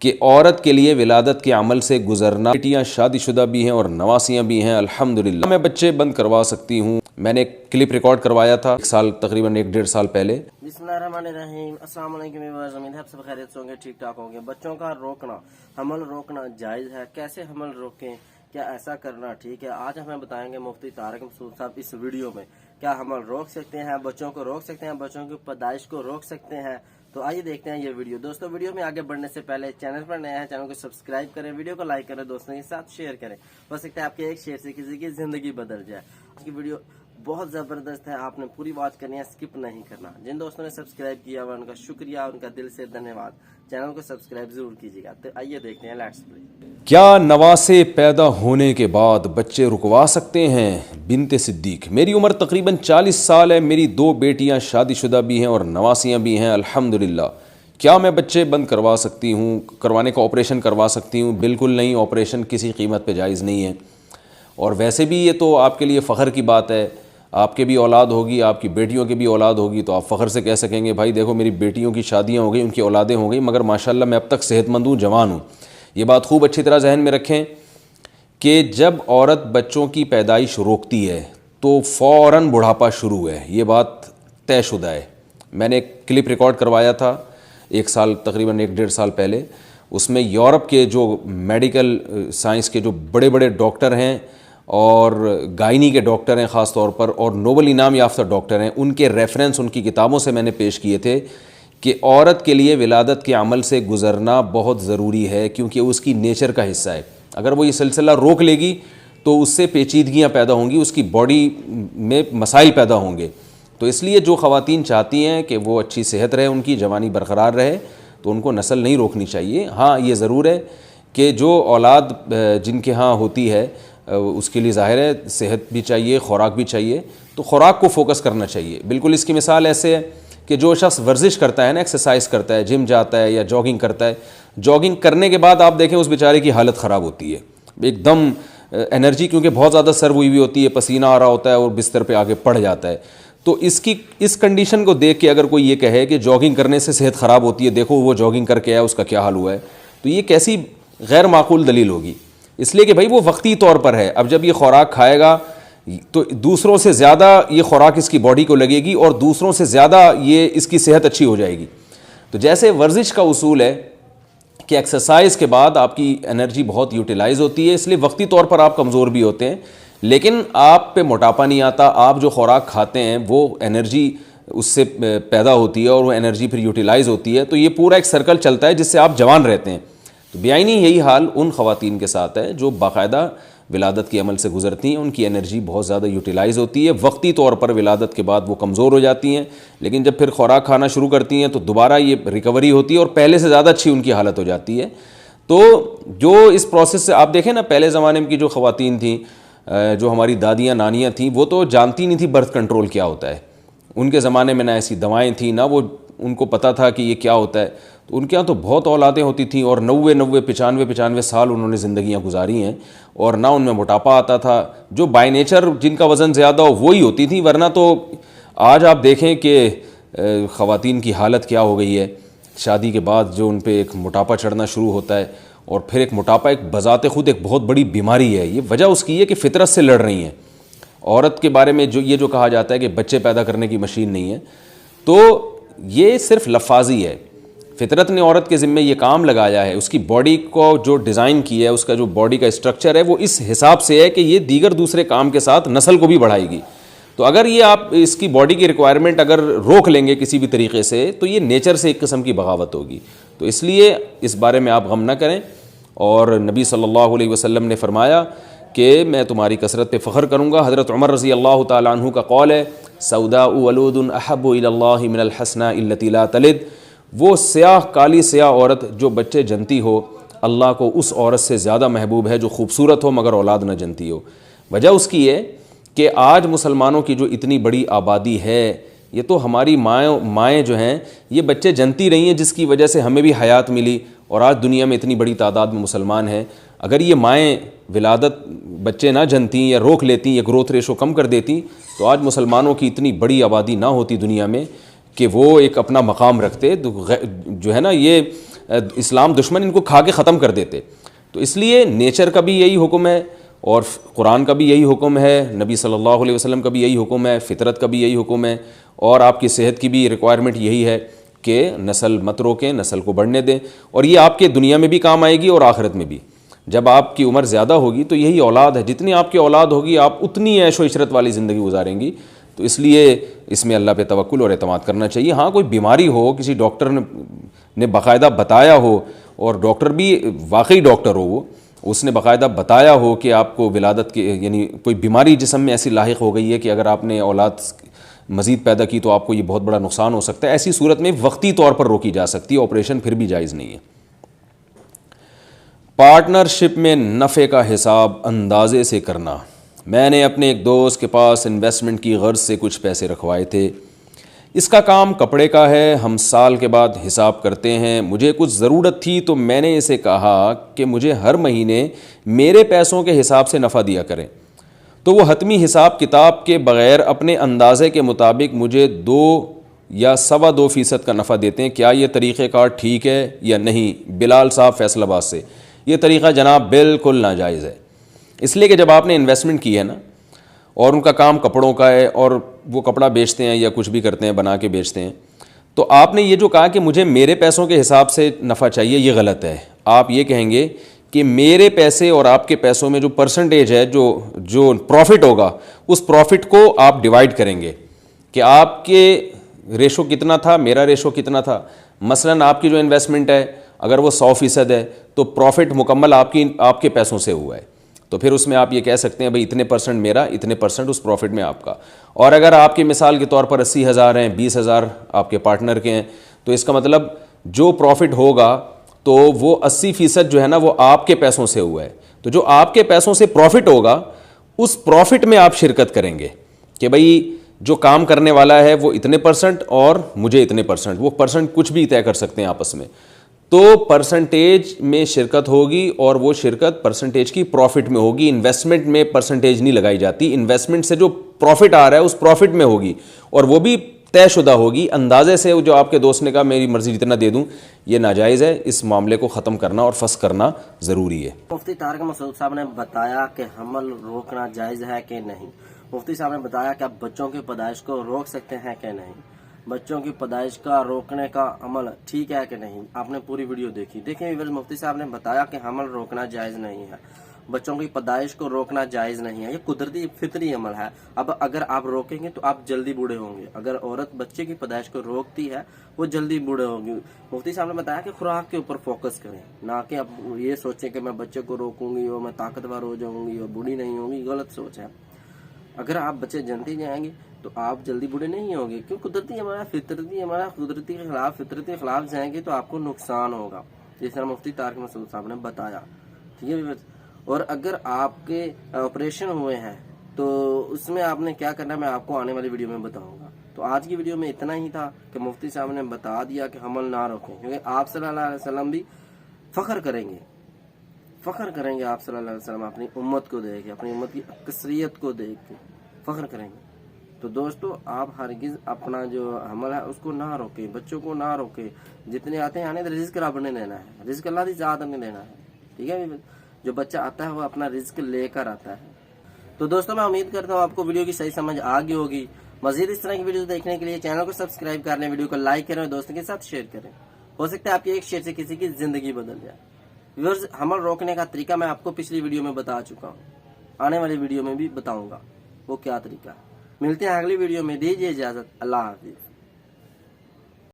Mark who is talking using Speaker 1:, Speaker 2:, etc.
Speaker 1: کہ عورت کے لیے ولادت کے عمل سے گزرنا، بیٹیاں شادی شدہ بھی ہیں اور نواسیاں بھی ہیں الحمدللہ، میں بچے بند کروا سکتی ہوں۔ میں نے ایک کلپ ریکارڈ کروایا تھا تقریباً 1-1.5 سال پہلے۔
Speaker 2: بسم اللہ الرحمن الرحیم، السلام علیکم ویورز، امید ہے آپ سب خیریت سے ہوں گے، ٹھیک ٹھاک ہوں گے۔ بچوں کا روکنا، حمل روکنا جائز ہے؟ کیسے حمل روکیں؟ کیا ایسا کرنا ٹھیک ہے؟ آج ہمیں بتائیں گے مفتی طارق مسعود صاحب اس ویڈیو میں۔ کیا حمل روک سکتے ہیں؟ بچوں کو روک سکتے ہیں؟ بچوں کی پیدائش کو روک سکتے ہیں؟ تو آئیے دیکھتے ہیں یہ ویڈیو۔ دوستو ویڈیو میں آگے بڑھنے سے پہلے چینل پر نیا ہے، چینل کو سبسکرائب کریں، ویڈیو کو لائک کریں، دوستوں کے ساتھ شیئر کریں، ہو سکتا ہے آپ کے ایک شیئر سے کسی کی زندگی بدل جائے۔ آج کی ویڈیو بہت زبردست ہے، آپ نے پوری واچ کرنی ہے، اسکپ نہیں کرنا۔ جن دوستوں نے سبسکرائب کیا ہوا ان کا شکریہ، ان کا دل سے دھنیہ واد۔ چینل کو سبسکرائب ضرور کیجیے گا۔ تو آئیے دیکھتے ہیں، لیٹس پلے۔
Speaker 1: کیا نواسے پیدا ہونے کے بعد بچے رکوا سکتے ہیں؟ بنت صدیق: میری عمر تقریباً 40 سال ہے، میری 2 بیٹیاں شادی شدہ بھی ہیں اور نواسیاں بھی ہیں الحمدللہ، کیا میں بچے بند کروا سکتی ہوں؟ کروانے کا آپریشن کروا سکتی ہوں؟ بالکل نہیں، آپریشن کسی قیمت پہ جائز نہیں ہے، اور ویسے بھی یہ تو آپ کے لیے فخر کی بات ہے، آپ کے بھی اولاد ہوگی، آپ کی بیٹیوں کی بھی اولاد ہوگی، تو آپ فخر سے کہہ سکیں گے بھائی دیکھو میری بیٹیوں کی شادیاں ہو گئی، ان کی اولادیں ہو گئی، مگر ماشاءاللہ میں اب تک صحت مند ہوں، جوان ہوں۔ یہ بات خوب اچھی طرح ذہن میں رکھیں کہ جب عورت بچوں کی پیدائش روکتی ہے تو فوراً بڑھاپا شروع ہے، یہ بات طے شدہ ہے۔ میں نے ایک کلپ ریکارڈ کروایا تھا تقریباً 1-1.5 سال پہلے۔ اس میں یورپ کے جو میڈیکل سائنس کے جو بڑے بڑے ڈاکٹر ہیں اور گائنی کے ڈاکٹر ہیں خاص طور پر، اور نوبل انعام یافتہ ڈاکٹر ہیں، ان کے ریفرنس ان کی کتابوں سے میں نے پیش کیے تھے کہ عورت کے لیے ولادت کے عمل سے گزرنا بہت ضروری ہے، کیونکہ اس کی نیچر کا حصہ ہے۔ اگر وہ یہ سلسلہ روک لے گی تو اس سے پیچیدگیاں پیدا ہوں گی، اس کی باڈی میں مسائل پیدا ہوں گے۔ تو اس لیے جو خواتین چاہتی ہیں کہ وہ اچھی صحت رہے، ان کی جوانی برقرار رہے، تو ان کو نسل نہیں روکنی چاہیے۔ ہاں یہ ضرور ہے کہ جو اولاد جن کے ہاں ہوتی ہے اس کے لیے ظاہر ہے صحت بھی چاہیے، خوراک بھی چاہیے، تو خوراک کو فوکس کرنا چاہیے۔ بالکل اس کی مثال ایسے ہے کہ جو شخص ورزش کرتا ہے نا، ایکسرسائز کرتا ہے، جم جاتا ہے یا جاگنگ کرتا ہے، جاگنگ کرنے کے بعد آپ دیکھیں اس بیچارے کی حالت خراب ہوتی ہے، ایک دم انرجی کیونکہ بہت زیادہ سرو ہوئی ہوتی ہے، پسینہ آ رہا ہوتا ہے اور بستر پہ آگے پڑ جاتا ہے۔ تو اس کنڈیشن کو دیکھ کے اگر کوئی یہ کہے کہ جاگنگ کرنے سے صحت خراب ہوتی ہے، دیکھو وہ جاگنگ کر کے آیا اس کا کیا حال ہوا ہے، تو یہ کیسی غیر معقول دلیل ہوگی؟ اس لیے کہ بھائی وہ وقتی طور پر ہے، اب جب یہ خوراک کھائے گا تو دوسروں سے زیادہ یہ خوراک اس کی باڈی کو لگے گی اور دوسروں سے زیادہ یہ اس کی صحت اچھی ہو جائے گی۔ تو جیسے ورزش کا اصول ہے کہ ایکسرسائز کے بعد آپ کی انرجی بہت یوٹیلائز ہوتی ہے، اس لیے وقتی طور پر آپ کمزور بھی ہوتے ہیں، لیکن آپ پہ موٹاپا نہیں آتا۔ آپ جو خوراک کھاتے ہیں وہ انرجی اس سے پیدا ہوتی ہے اور وہ انرجی پھر یوٹیلائز ہوتی ہے، تو یہ پورا ایک سرکل چلتا ہے جس سے آپ جوان رہتے ہیں۔ تو بیائی یہی حال ان خواتین کے ساتھ ہے جو باقاعدہ ولادت کے عمل سے گزرتی ہیں، ان کی انرجی بہت زیادہ یوٹیلائز ہوتی ہے، وقتی طور پر ولادت کے بعد وہ کمزور ہو جاتی ہیں، لیکن جب پھر خوراک کھانا شروع کرتی ہیں تو دوبارہ یہ ریکوری ہوتی ہے اور پہلے سے زیادہ اچھی ان کی حالت ہو جاتی ہے۔ تو جو اس پروسیس سے آپ دیکھیں نا، پہلے زمانے کی جو خواتین تھیں، جو ہماری دادیاں نانیاں تھیں، وہ تو جانتی نہیں تھی برتھ کنٹرول کیا ہوتا ہے۔ ان کے زمانے میں نہ ایسی دوائیں تھیں، نہ وہ ان کو پتہ تھا کہ یہ کیا ہوتا ہے، تو ان کے یہاں تو بہت اولادیں ہوتی تھیں اور 95 سال انہوں نے زندگیاں گزاری ہیں، اور نہ ان میں موٹاپا آتا تھا۔ جو بائی نیچر جن کا وزن زیادہ ہو وہی ہوتی تھیں، ورنہ تو آج آپ دیکھیں کہ خواتین کی حالت کیا ہو گئی ہے شادی کے بعد، جو ان پہ ایک موٹاپا چڑھنا شروع ہوتا ہے، اور پھر ایک موٹاپا ایک بذات خود ایک بہت بڑی بیماری ہے۔ یہ وجہ اس کی ہے کہ فطرت سے لڑ رہی ہیں۔ عورت کے بارے میں جو کہا جاتا ہے کہ بچے پیدا کرنے کی مشین نہیں ہے، تو یہ صرف لفاظی ہے۔ فطرت نے عورت کے ذمے یہ کام لگایا ہے، اس کی باڈی کو جو ڈیزائن کیا ہے، اس کا جو باڈی کا اسٹرکچر ہے، وہ اس حساب سے ہے کہ یہ دیگر دوسرے کام کے ساتھ نسل کو بھی بڑھائے گی۔ تو اگر یہ آپ اس کی باڈی کی ریکوائرمنٹ اگر روک لیں گے کسی بھی طریقے سے، تو یہ نیچر سے ایک قسم کی بغاوت ہوگی۔ تو اس لیے اس بارے میں آپ غم نہ کریں، اور نبی صلی اللہ علیہ وسلم نے فرمایا کہ میں تمہاری کثرت پہ فخر کروں گا۔ حضرت عمر رضی اللہ تعالیٰ عنہ کا قول ہے، سوداء ولود احب الی اللہ من الحسناء التي لا تلد، وہ سیاہ کالی سیاہ عورت جو بچے جنتی ہو، اللہ کو اس عورت سے زیادہ محبوب ہے جو خوبصورت ہو مگر اولاد نہ جنتی ہو۔ وجہ اس کی ہے کہ آج مسلمانوں کی جو اتنی بڑی آبادی ہے، یہ تو ہماری مائیں جو ہیں یہ بچے جنتی رہی ہیں، جس کی وجہ سے ہمیں بھی حیات ملی، اور آج دنیا میں اتنی بڑی تعداد میں مسلمان ہیں۔ اگر یہ مائیں ولادت بچے نہ جنتی یا روک لیتی یا گروتھ ریشو کم کر دیتی، تو آج مسلمانوں کی اتنی بڑی آبادی نہ ہوتی دنیا میں کہ وہ ایک اپنا مقام رکھتے۔ جو ہے نا، یہ اسلام دشمن ان کو کھا کے ختم کر دیتے. تو اس لیے نیچر کا بھی یہی حکم ہے اور قرآن کا بھی یہی حکم ہے, نبی صلی اللہ علیہ وسلم کا بھی یہی حکم ہے, فطرت کا بھی یہی حکم ہے, اور آپ کی صحت کی بھی ریکوائرمنٹ یہی ہے کہ نسل مت روکیں, نسل کو بڑھنے دیں. اور یہ آپ کے دنیا میں بھی کام آئے گی اور آخرت میں بھی. جب آپ کی عمر زیادہ ہوگی تو یہی اولاد ہے, جتنی آپ کی اولاد ہوگی آپ اتنی عیش و عشرت والی زندگی گزاریں گی. تو اس لیے اس میں اللہ پہ توکل اور اعتماد کرنا چاہیے. ہاں کوئی بیماری ہو, کسی ڈاکٹر نے باقاعدہ بتایا ہو, اور ڈاکٹر بھی واقعی ڈاکٹر ہو, وہ اس نے باقاعدہ بتایا ہو کہ آپ کو ولادت کے یعنی کوئی بیماری جسم میں ایسی لاحق ہو گئی ہے کہ اگر آپ نے اولاد مزید پیدا کی تو آپ کو یہ بہت بڑا نقصان ہو سکتا ہے, ایسی صورت میں وقتی طور پر روکی جا سکتی ہے, آپریشن پھر بھی جائز نہیں ہے. پارٹنرشپ میں نفع کا حساب اندازے سے کرنا. میں نے اپنے ایک دوست کے پاس انویسٹمنٹ کی غرض سے کچھ پیسے رکھوائے تھے. اس کا کام کپڑے کا ہے, ہم سال کے بعد حساب کرتے ہیں. مجھے کچھ ضرورت تھی تو میں نے اسے کہا کہ مجھے ہر مہینے میرے پیسوں کے حساب سے نفع دیا کریں. تو وہ حتمی حساب کتاب کے بغیر اپنے اندازے کے مطابق مجھے 2 یا 2.25% کا نفع دیتے ہیں. کیا یہ طریقہ کار ٹھیک ہے یا نہیں؟ بلال صاحب فیصل آباد سے. یہ طریقہ جناب بالکل ناجائز ہے, اس لیے کہ جب آپ نے انویسٹمنٹ کی ہے نا, اور ان کا کام کپڑوں کا ہے اور وہ کپڑا بیچتے ہیں یا کچھ بھی کرتے ہیں, بنا کے بیچتے ہیں, تو آپ نے یہ جو کہا کہ مجھے میرے پیسوں کے حساب سے نفع چاہیے, یہ غلط ہے. آپ یہ کہیں گے کہ میرے پیسے اور آپ کے پیسوں میں جو پرسنٹیج ہے, جو پروفٹ ہوگا, اس پروفٹ کو آپ ڈیوائڈ کریں گے کہ آپ کے ریشو کتنا تھا, میرا ریشو کتنا تھا. مثلاً آپ کی جو انویسٹمنٹ ہے اگر وہ 100% ہے تو پروفٹ مکمل آپ کے پیسوں سے ہوا ہے, تو پھر اس میں آپ یہ کہہ سکتے ہیں بھئی اتنے % میرا, اتنے % اس پروفٹ میں آپ کا. اور اگر آپ کی مثال کے طور پر 80,000 ہیں, 20,000 آپ کے پارٹنر کے ہیں, تو اس کا مطلب جو پروفٹ ہوگا تو وہ 80% جو ہے نا وہ آپ کے پیسوں سے ہوا ہے. تو جو آپ کے پیسوں سے پروفٹ ہوگا اس پروفٹ میں آپ شرکت کریں گے کہ بھئی جو کام کرنے والا ہے وہ اتنے % اور مجھے اتنے %. وہ % کچھ بھی طے کر سکتے ہیں آپس میں. تو پرسنٹیج میں شرکت ہوگی اور وہ شرکت پرسنٹیج کی پروفٹ میں ہوگی. انویسٹمنٹ میں پرسنٹیج نہیں لگائی جاتی, انویسٹمنٹ سے جو پروفٹ آ رہا ہے اس پروفٹ میں ہوگی, اور وہ بھی طے شدہ ہوگی. اندازے سے جو آپ کے دوست نے کہا میری مرضی جتنا دے دوں, یہ ناجائز ہے. اس معاملے کو ختم کرنا اور فسخ کرنا ضروری ہے.
Speaker 2: مفتی طارق مسعود صاحب نے بتایا کہ حمل روکنا جائز ہے کہ نہیں. مفتی صاحب نے بتایا کہ آپ بچوں کی پیدائش کو روک سکتے ہیں کہ نہیں, بچوں کی پیدائش کا روکنے کا عمل ٹھیک ہے کہ نہیں. آپ نے پوری ویڈیو دیکھی. دیکھیں مفتی صاحب نے بتایا کہ حمل روکنا جائز نہیں ہے, بچوں کی پیدائش کو روکنا جائز نہیں ہے, یہ قدرتی فطری عمل ہے. اب اگر آپ روکیں گے تو آپ جلدی بوڑھے ہوں گے. اگر عورت بچے کی پیدائش کو روکتی ہے وہ جلدی بوڑھے ہوں گے. مفتی صاحب نے بتایا کہ خوراک کے اوپر فوکس کریں, نہ کہ اب یہ سوچیں کہ میں بچے کو روکوں گی اور میں طاقتور ہو جاؤں گی اور بوڑھی نہیں ہوں گی. غلط سوچ ہے. اگر آپ بچے جنتی جائیں گے تو آپ جلدی بوڑھے نہیں ہوں گے, کیوں قدرتی ہمارا قدرتی کے خلاف فطرت کے خلاف جائیں گے تو آپ کو نقصان ہوگا, جس طرح مفتی طارق مسعود صاحب نے بتایا. ٹھیک ہے. اور اگر آپ کے آپریشن ہوئے ہیں تو اس میں آپ نے کیا کرنا ہے میں آپ کو آنے والی ویڈیو میں بتاؤں گا. تو آج کی ویڈیو میں اتنا ہی تھا کہ مفتی صاحب نے بتا دیا کہ حمل نہ روکیں, کیونکہ آپ صلی اللہ علیہ وسلم بھی فخر کریں گے آپ صلی اللہ علیہ وسلم اپنی امت کو دیکھ کے, اپنی امت کی اکثریت کو دیکھ کے فخر کریں گے. تو دوستو آپ ہرگز اپنا جو حمل ہے اس کو نہ روکیں, بچوں کو نہ روکیں. جتنے آتے ہیں آنے رزق رب نے لینا ہے, رزق اللہ کی ذات نے لینا ہے. ٹھیک ہے. جو بچہ آتا ہے وہ اپنا رزق لے کر آتا ہے. تو دوستو میں امید کرتا ہوں آپ کو ویڈیو کی صحیح سمجھ آ گئی ہوگی. مزید اس طرح کی ویڈیوز دیکھنے کے لیے چینل کو سبسکرائب کر لیں, ویڈیو کو لائک کریں اور دوستوں کے ساتھ شیئر کریں. ہو سکتا ہے آپ کے ایک شیئر سے کسی کی زندگی بدل جائے. ویورز, حمل روکنے کا طریقہ میں آپ کو پچھلی ویڈیو میں بتا چکا ہوں, آنے والی ویڈیو میں بھی بتاؤں گا وہ کیا طریقہ ہے. ملتے ہیں اگلی ویڈیو میں, دیجیے اجازت. اللہ حافظ.